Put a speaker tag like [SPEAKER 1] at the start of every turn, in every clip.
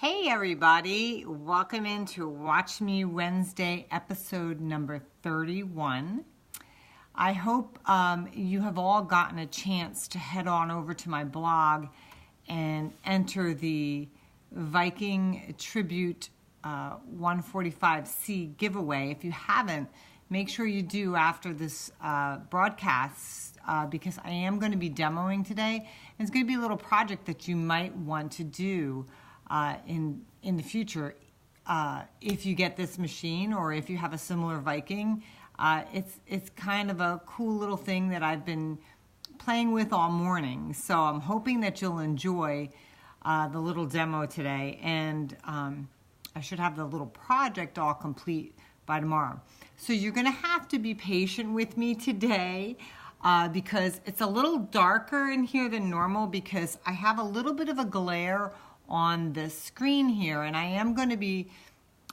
[SPEAKER 1] Hey everybody, welcome into Watch Me Wednesday episode number 31. I hope you have all gotten a chance to head on over to my blog and enter the Viking Tribute 145C giveaway. If you haven't, make sure you do after this broadcast because I am going to be demoing today. It's going to be a little project that you might want to do in the future if you get this machine or if you have a similar Viking. It's kind of a cool little thing that I've been playing with all morning, so I'm hoping that you'll enjoy the little demo today, and I should have the little project all complete by tomorrow. So you're gonna have to be patient with me today because it's a little darker in here than normal because I have a little bit of a glare on the screen here, and I am going to be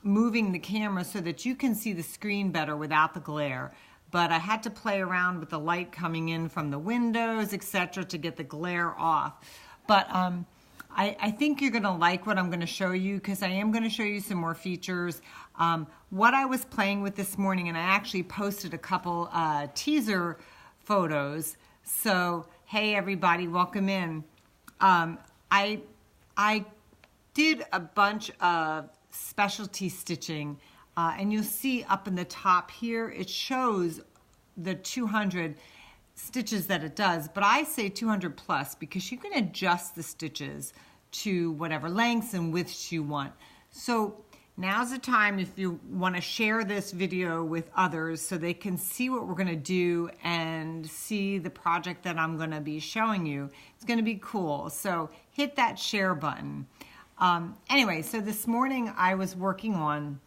[SPEAKER 1] moving the camera so that you can see the screen better without the glare. But I had to play around with the light coming in from the windows, etc., to get the glare off. But I think you're going to like what I'm going to show you because I am going to show you some more features. What I was playing with this morning, and I actually posted a couple teaser photos. So, hey everybody, welcome in. I did a bunch of specialty stitching, and you'll see up in the top here, it shows the 200 stitches that it does, but I say 200 plus because you can adjust the stitches to whatever lengths and widths you want. So now's the time if you want to share this video with others so they can see what we're going to do and see the project that I'm going to be showing you. It's going to be cool. So hit that share button. Anyway, so this morning I was working on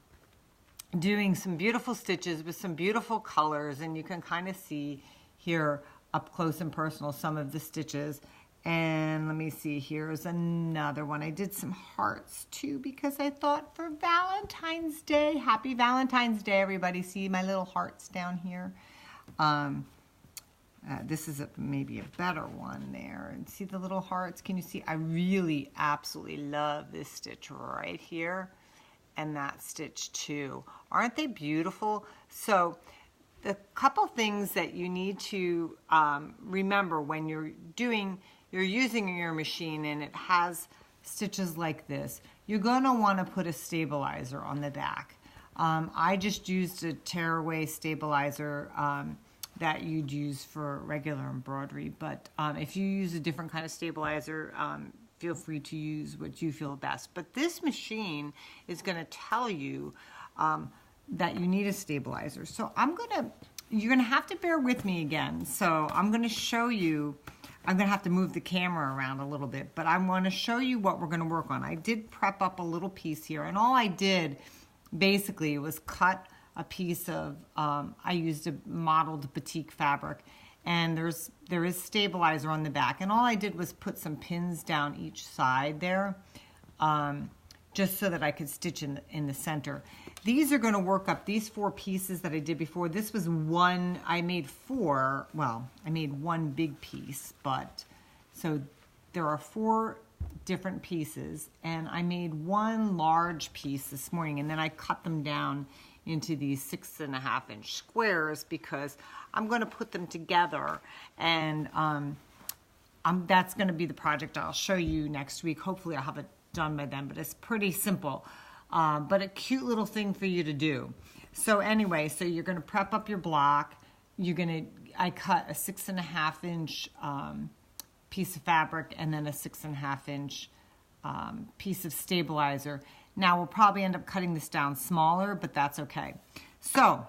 [SPEAKER 1] doing some beautiful stitches with some beautiful colors, and you can kind of see here up close and personal some of the stitches. And let me see, here's another one. I did some hearts too because I thought for Valentine's Day, happy Valentine's Day, everybody. See my little hearts down here? This is maybe a better one there. And see the little hearts? Can you see? I really absolutely love this stitch right here and that stitch too. Aren't they beautiful? So the couple things that you need to remember when you're using your machine and it has stitches like this, you're going to want to put a stabilizer on the back. I just used a tearaway stabilizer that you'd use for regular embroidery, but if you use a different kind of stabilizer, feel free to use what you feel best. But this machine is going to tell you that you need a stabilizer. So you're going to have to bear with me again. So I'm going to show you. I'm going to have to move the camera around a little bit, but I want to show you what we're going to work on. I did prep up a little piece here, and all I did basically was cut a piece of, I used a modeled batik fabric, and there is stabilizer on the back, and all I did was put some pins down each side there, just so that I could stitch in the center. These are going to work up these 4 pieces that I did before. This was one, I made 4, well, I made one big piece, but, so there are 4 different pieces, and I made one large piece this morning, and then I cut them down into these 6.5-inch squares because I'm going to put them together, and that's going to be the project I'll show you next week. Hopefully I'll have it done by then, but it's pretty simple. But a cute little thing for you to do. So anyway, so you're going to prep up your block. I cut a 6.5-inch piece of fabric and then a 6.5-inch piece of stabilizer. Now we'll probably end up cutting this down smaller, but that's okay. So,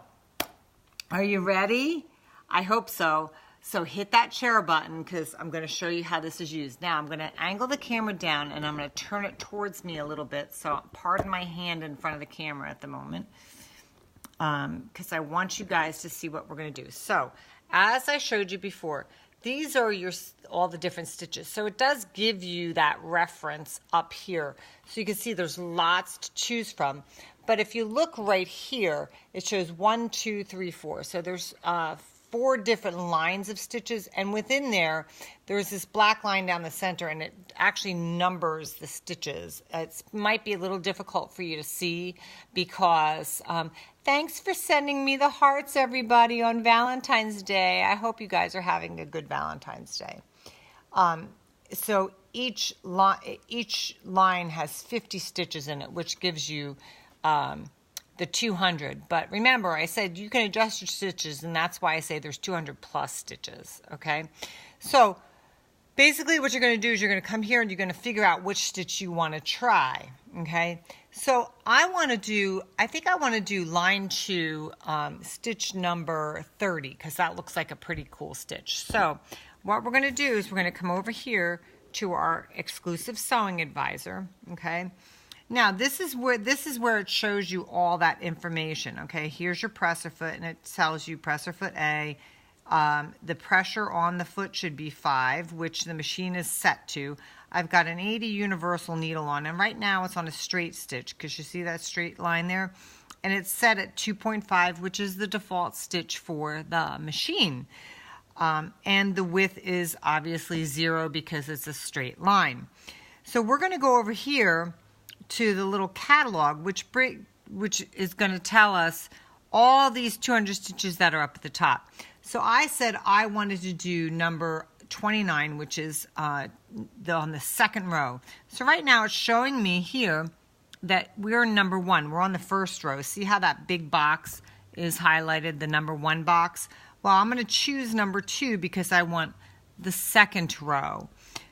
[SPEAKER 1] are you ready? I hope so. So hit that share button because I'm going to show you how this is used. Now I'm going to angle the camera down and I'm going to turn it towards me a little bit. So pardon my hand in front of the camera at the moment because I want you guys to see what we're going to do. So as I showed you before, these are all the different stitches. So it does give you that reference up here. So you can see there's lots to choose from. But if you look right here, it shows 1, 2, 3, 4. So there's 4 different lines of stitches, and within there's this black line down the center, and it actually numbers the stitches. It might be a little difficult for you to see because thanks for sending me the hearts, everybody, on Valentine's Day. I hope you guys are having a good Valentine's Day. So each line has 50 stitches in it, which gives you the 200. But remember, I said you can adjust your stitches, and that's why I say there's 200 plus stitches, okay? So basically what you're going to do is you're going to come here and you're going to figure out which stitch you want to try, okay? So I think I want to do line 2, stitch number 30, because that looks like a pretty cool stitch. So what we're going to do is we're going to come over here to our exclusive sewing advisor, okay? Now this is where it shows you all that information, okay? Here's your presser foot, and it tells you presser foot A. The pressure on the foot should be 5, which the machine is set to. I've got an 80 universal needle on, and right now it's on a straight stitch, because you see that straight line there? And it's set at 2.5, which is the default stitch for the machine. And the width is obviously 0 because it's a straight line. So we're going to go over here to the little catalog, which is going to tell us all these 200 stitches that are up at the top. So I said I wanted to do number 29, which is on the second row. So right now it's showing me here that we're number 1. We're on the first row. See how that big box is highlighted, the number 1 box? Well, I'm going to choose number 2 because I want the second row.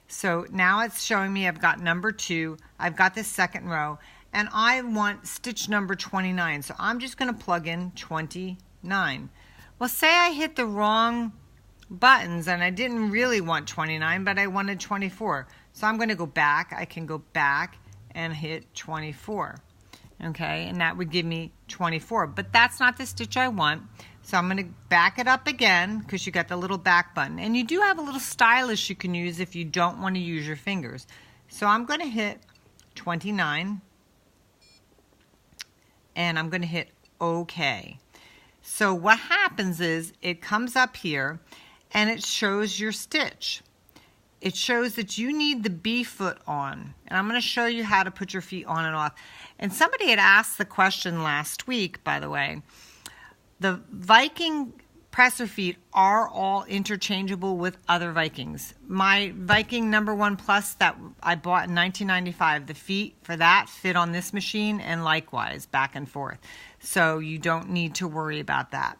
[SPEAKER 1] So now it's showing me I've got number 2, I've got the second row, and I want stitch number 29. So I'm just going to plug in 29. Well, say I hit the wrong buttons and I didn't really want 29, but I wanted 24. So I'm going to go back. I can go back and hit 24. Okay, and that would give me 24. But that's not the stitch I want. So I'm going to back it up again because you got the little back button. And you do have a little stylus you can use if you don't want to use your fingers. So I'm going to hit 29. And I'm going to hit OK. So what happens is it comes up here and it shows your stitch. It shows that you need the B foot on. And I'm going to show you how to put your feet on and off. And somebody had asked the question last week, by the way. The Viking presser feet are all interchangeable with other Vikings. My Viking number 1 plus that I bought in 1995, the feet for that fit on this machine, and likewise back and forth. So you don't need to worry about that.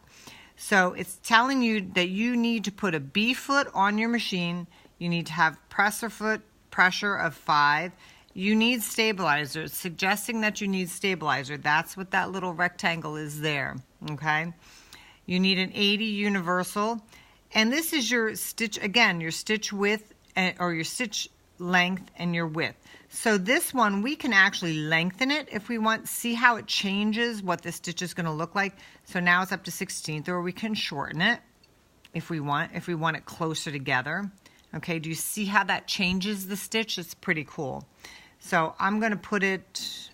[SPEAKER 1] So it's telling you that you need to put a B foot on your machine. You need to have presser foot pressure of 5. You need stabilizer. It's suggesting that you need stabilizer. That's what that little rectangle is there, okay? You need an 80 universal. And this is your stitch, again, your stitch width or your stitch length and your width. So this one, we can actually lengthen it if we want. See how it changes what the stitch is going to look like. So now it's up to 16th, or we can shorten it if we want it closer together. Okay, do you see how that changes the stitch? It's pretty cool. So I'm going to put it,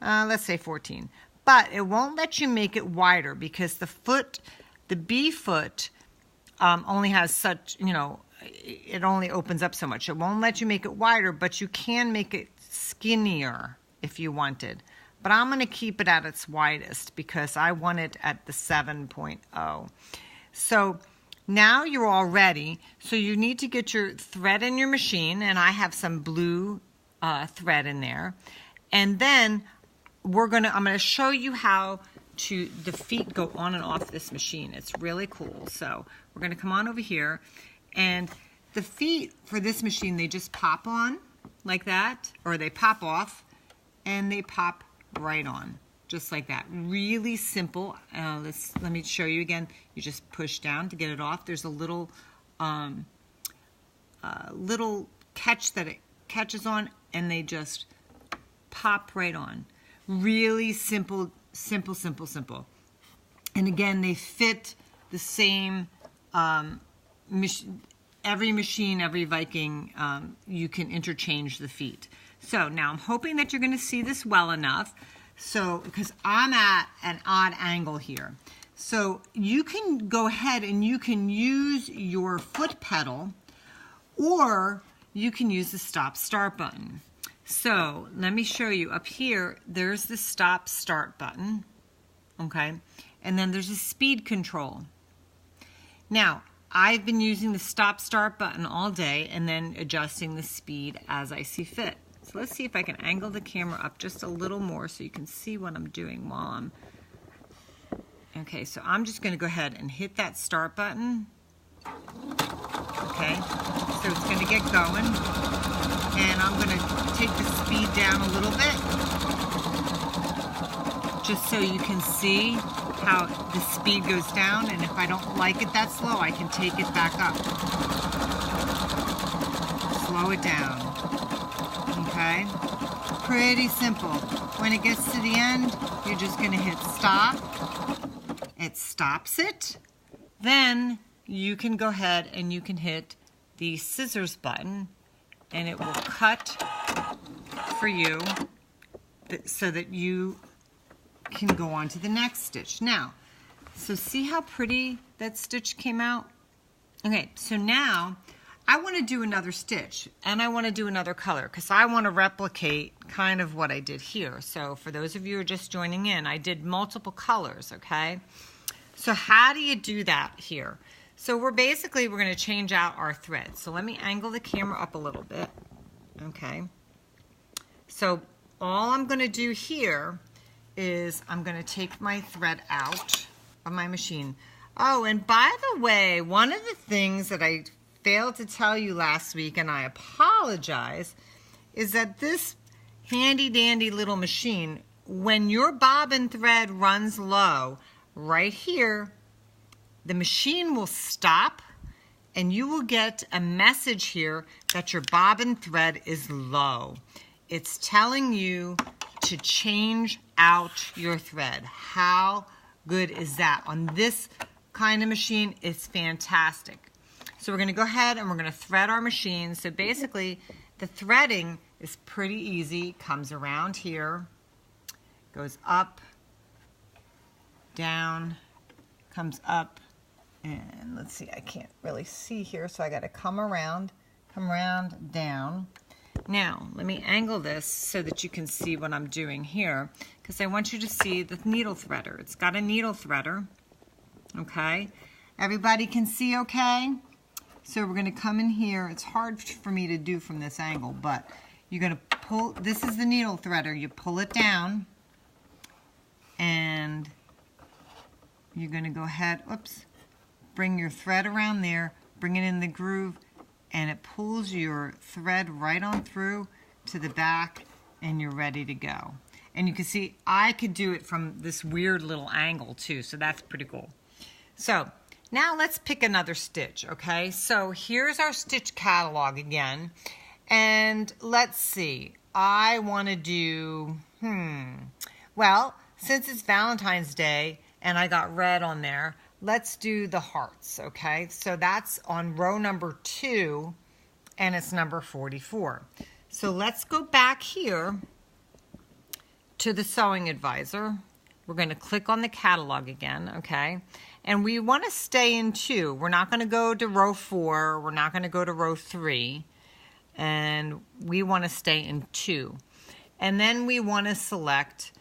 [SPEAKER 1] let's say 14. But it won't let you make it wider because the B foot only has such, it only opens up so much. It won't let you make it wider, but you can make it skinnier if you wanted. But I'm going to keep it at its widest because I want it at the 7.0. So now you're all ready. So you need to get your thread in your machine, and I have some blue thread in there. And then I'm going to show you how the feet go on and off this machine. It's really cool. So we're going to come on over here, and the feet for this machine, they just pop on like that, or they pop off, and they pop right on, just like that. Really simple. Let me show you again. You just push down to get it off. There's a little catch that it catches on, and they just pop right on. Really simple, simple, simple, simple. And again, they fit the same, every machine, every Viking, you can interchange the feet. So now I'm hoping that you're going to see this well enough. So, because I'm at an odd angle here. So you can go ahead and you can use your foot pedal, or you can use the stop start button. So let me show you up here. There's the stop start button, okay? And then there's a speed control. Now, I've been using the stop start button all day and then adjusting the speed as I see fit. So let's see if I can angle the camera up just a little more so you can see what I'm doing while I'm... Okay, so I'm just gonna go ahead and hit that start button. Okay, so it's gonna get going. And I'm gonna take the speed down a little bit, just so you can see how the speed goes down, and if I don't like it that slow, I can take it back up. Slow it down, okay? Pretty simple. When it gets to the end, you're just gonna hit stop. It stops it. Then you can go ahead and you can hit the scissors button, and it will cut for you so that you can go on to the next stitch. Now, so see how pretty that stitch came out? Okay, so now I want to do another stitch, and I want to do another color because I want to replicate kind of what I did here. So for those of you who are just joining in, I did multiple colors, okay? So how do you do that here? So we're going to change out our thread. So let me angle the camera up a little bit, okay? So all I'm going to do here is I'm going to take my thread out of my machine. Oh, and by the way, one of the things that I failed to tell you last week, and I apologize, is that this handy dandy little machine, when your bobbin thread runs low, right here, the machine will stop and you will get a message here that your bobbin thread is low. It's telling you to change out your thread. How good is that? On this kind of machine, it's fantastic. So we're going to go ahead and we're going to thread our machine. So basically, the threading is pretty easy. Comes around here, goes up, down, comes up, and let's see, I can't really see here, so I got to come around, down. Now, let me angle this so that you can see what I'm doing here, because I want you to see the needle threader. It's got a needle threader, okay? Everybody can see okay? So we're going to come in here. It's hard for me to do from this angle, but you're going to pull, this is the needle threader. You pull it down, and you're going to go ahead, oops, bring your thread around there, bring it in the groove, and it pulls your thread right on through to the back, and you're ready to go. And you can see I could do it from this weird little angle too, so that's pretty cool. So now let's pick another stitch, okay? So here's our stitch catalog again, and let's see. I want to do, well, since it's Valentine's Day and I got red on there, let's do the hearts, okay? So that's on row number 2, and it's number 44. So let's go back here to the Sewing Advisor. We're going to click on the catalog again, okay? And we want to stay in 2. We're not going to go to row 4. We're not going to go to row 3. And we want to stay in 2. And then we want to select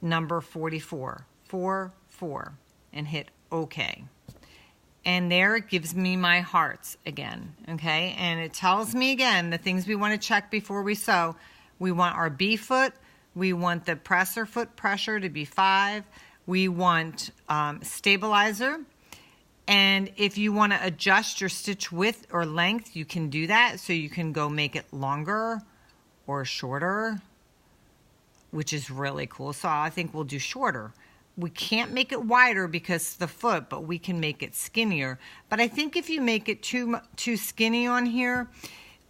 [SPEAKER 1] number 44, 4, 4, and hit OK. And there it gives me my hearts again, okay? And it tells me again the things we want to check before we sew. We want our B foot. We want the presser foot pressure to be 5. We want stabilizer. And if you want to adjust your stitch width or length, you can do that. So you can go make it longer or shorter, which is really cool. So I think we'll do shorter. We can't make it wider because of the foot, but we can make it skinnier. But I think if you make it too skinny on here,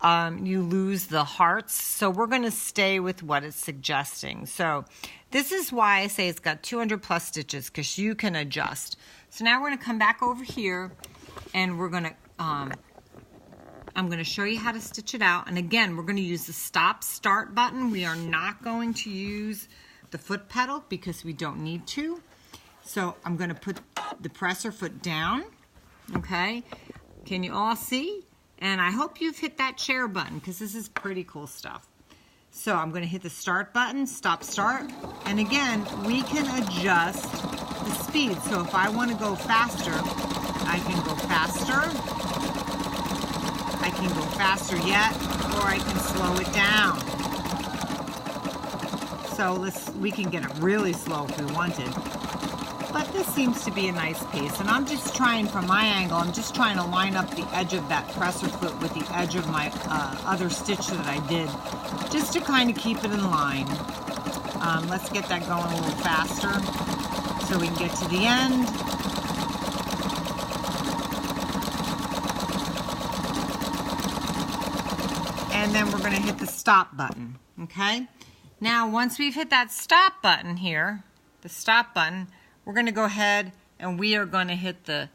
[SPEAKER 1] you lose the hearts. So we're going to stay with what it's suggesting. So this is why I say it's got 200 plus stitches, because you can adjust. So now we're going to come back over here, and we're going to, I'm going to show you how to stitch it out. And again, we're going to use the stop start button. We are not going to use the foot pedal because we don't need to. So I'm going to put the presser foot down, okay? Can you all see? And I hope you've hit that share button because this is pretty cool stuff. So I'm going to hit the start button, stop start, and again, we can adjust the speed. So if I want to go faster, I can go faster. I can go faster yet, or I can slow it down. So we can get it really slow if we wanted. But this seems to be a nice pace, and I'm just trying, from my angle, I'm just trying to line up the edge of that presser foot with the edge of my other stitch that I did, just to kind of keep it in line. Let's get that going a little faster so we can get to the end. And then we're going to hit the stop button, okay? Now, once we've hit that stop button here, the stop button, we're going to go ahead and we are going to hit the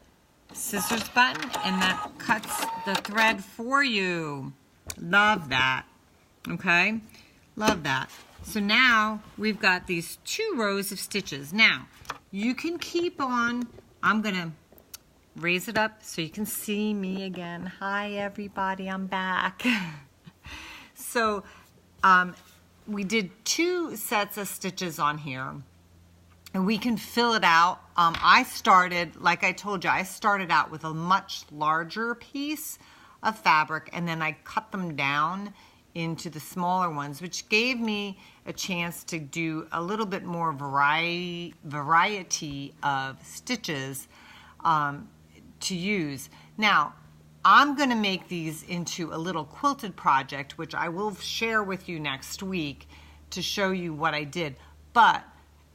[SPEAKER 1] scissors button, and that cuts the thread for you. Love that, okay? Love that. So now we've got these 2 rows of stitches. Now, you can keep on, I'm going to raise it up so you can see me again. Hi, everybody, I'm back. So, we did 2 sets of stitches on here, and we can fill it out. I started, like I told you, I started out with a much larger piece of fabric, and then I cut them down into the smaller ones, which gave me a chance to do a little bit more variety of stitches to use. Now, I'm going to make these into a little quilted project, which I will share with you next week to show you what I did. But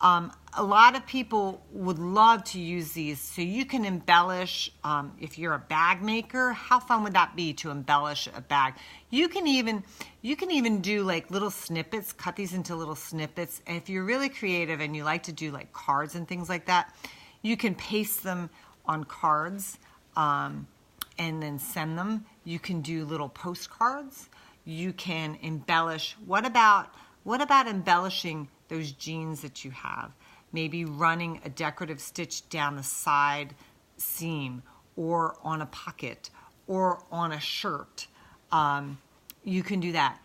[SPEAKER 1] a lot of people would love to use these, so you can embellish. If you're a bag maker, how fun would that be to embellish a bag? You can even do like little snippets, cut these into little snippets. And if you're really creative and you like to do like cards and things like that, you can paste them on cards. And then send them. You can do little postcards. You can embellish. What about embellishing those jeans that you have? Maybe running a decorative stitch down the side seam, or on a pocket, or on a shirt. You can do that.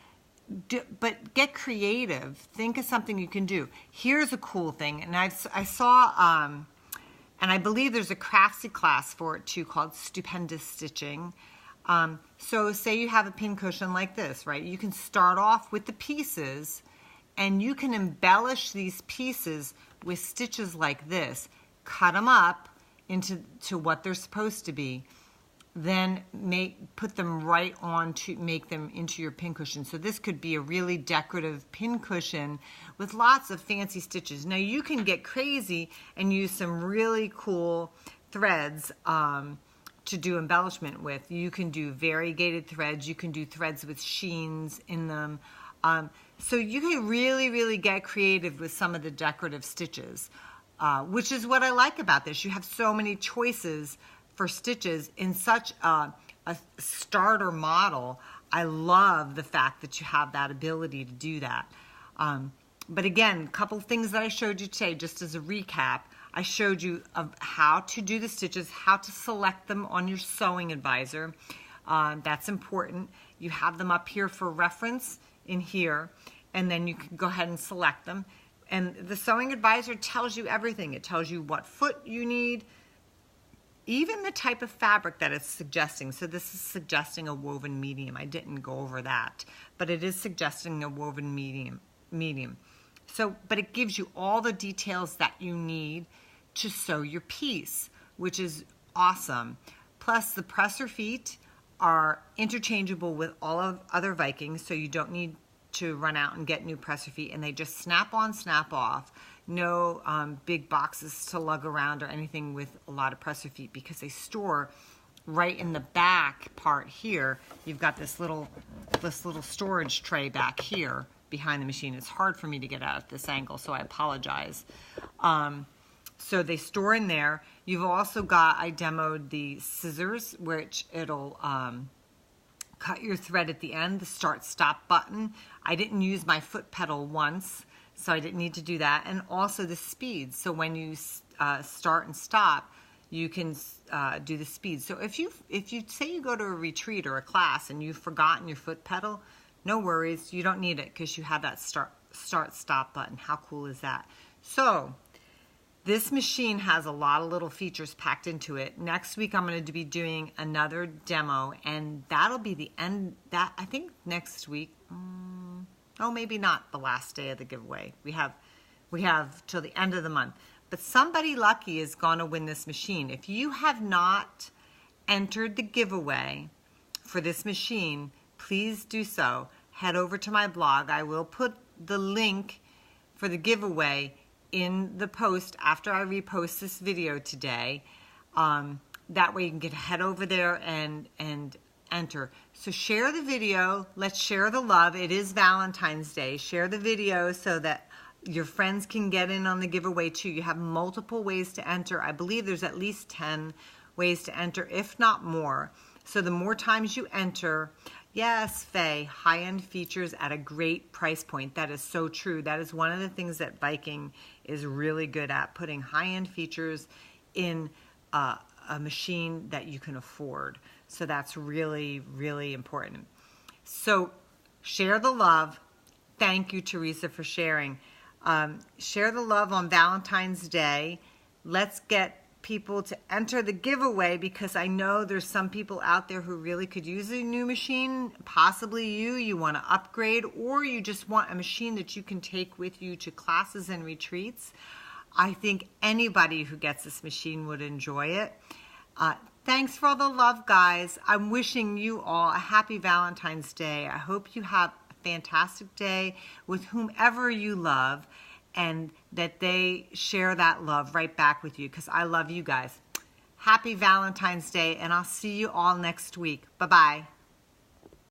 [SPEAKER 1] But get creative. Think of something you can do. Here's a cool thing, and I saw. And I believe there's a craftsy class for it too called Stupendous Stitching. So say you have a pincushion like this, right? You can start off with the pieces, and you can embellish these pieces with stitches like this. Cut them up into what they're supposed to be. Then put them right on to make them into your pincushion. So this could be a really decorative pincushion with lots of fancy stitches. Now you can get crazy and use some really cool threads to do embellishment with. You can do variegated threads. You can do threads with sheens in them. So you can really, really get creative with some of the decorative stitches, which is what I like about this. You have so many choices for stitches in such a starter model. I love the fact that you have that ability to do that. But again, a couple things that I showed you today, just as a recap. I showed you of how to do the stitches, how to select them on your sewing advisor. That's important. You have them up here for reference in here, and then you can go ahead and select them. And the sewing advisor tells you everything. It tells you what foot you need, even the type of fabric that it's suggesting. So this is suggesting a woven medium. I didn't go over that, but it is suggesting a woven medium. So, but it gives you all the details that you need to sew your piece, which is awesome. Plus the presser feet are interchangeable with all of other Vikings, so you don't need to run out and get new presser feet, and they just snap on, snap off. No big boxes to lug around or anything with a lot of presser feet, because they store right in the back part here. You've got this little storage tray back here behind the machine. It's hard for me to get out at this angle, so I apologize. So they store in there. You've also got, I demoed the scissors, which it'll cut your thread at the end, the start-stop button. I didn't use my foot pedal once, so I didn't need to do that. And also the speed. So when you start and stop, you can do the speed. So if you say you go to a retreat or a class and you've forgotten your foot pedal, no worries, you don't need it because you have that start stop button. How cool is that? So this machine has a lot of little features packed into it. Next week I'm going to be doing another demo, and that'll be the end. That I think next week. Oh, maybe not the last day of the giveaway. We have till the end of the month. But somebody lucky is going to win this machine. If you have not entered the giveaway for this machine, please do so. Head over to my blog. I will put the link for the giveaway in the post after I repost this video today. That way you can head over there and enter. So share the video. Let's share the love. It is Valentine's Day. Share the video so that your friends can get in on the giveaway too. You have multiple ways to enter. I believe there's at least 10 ways to enter, if not more. So the more times you enter, yes, Faye, high-end features at a great price point. That is so true. That is one of the things that Viking is really good at, putting high-end features in a machine that you can afford. So that's really, really important. So share the love. Thank you, Teresa, for sharing. Share the love on Valentine's Day. Let's get people to enter the giveaway, because I know there's some people out there who really could use a new machine. Possibly you want to upgrade, or you just want a machine that you can take with you to classes and retreats. I think anybody who gets this machine would enjoy it. Thanks for all the love, guys. I'm wishing you all a happy Valentine's Day. I hope you have a fantastic day with whomever you love, and that they share that love right back with you, because I love you guys. Happy Valentine's Day, and I'll see you all next week. Bye-bye.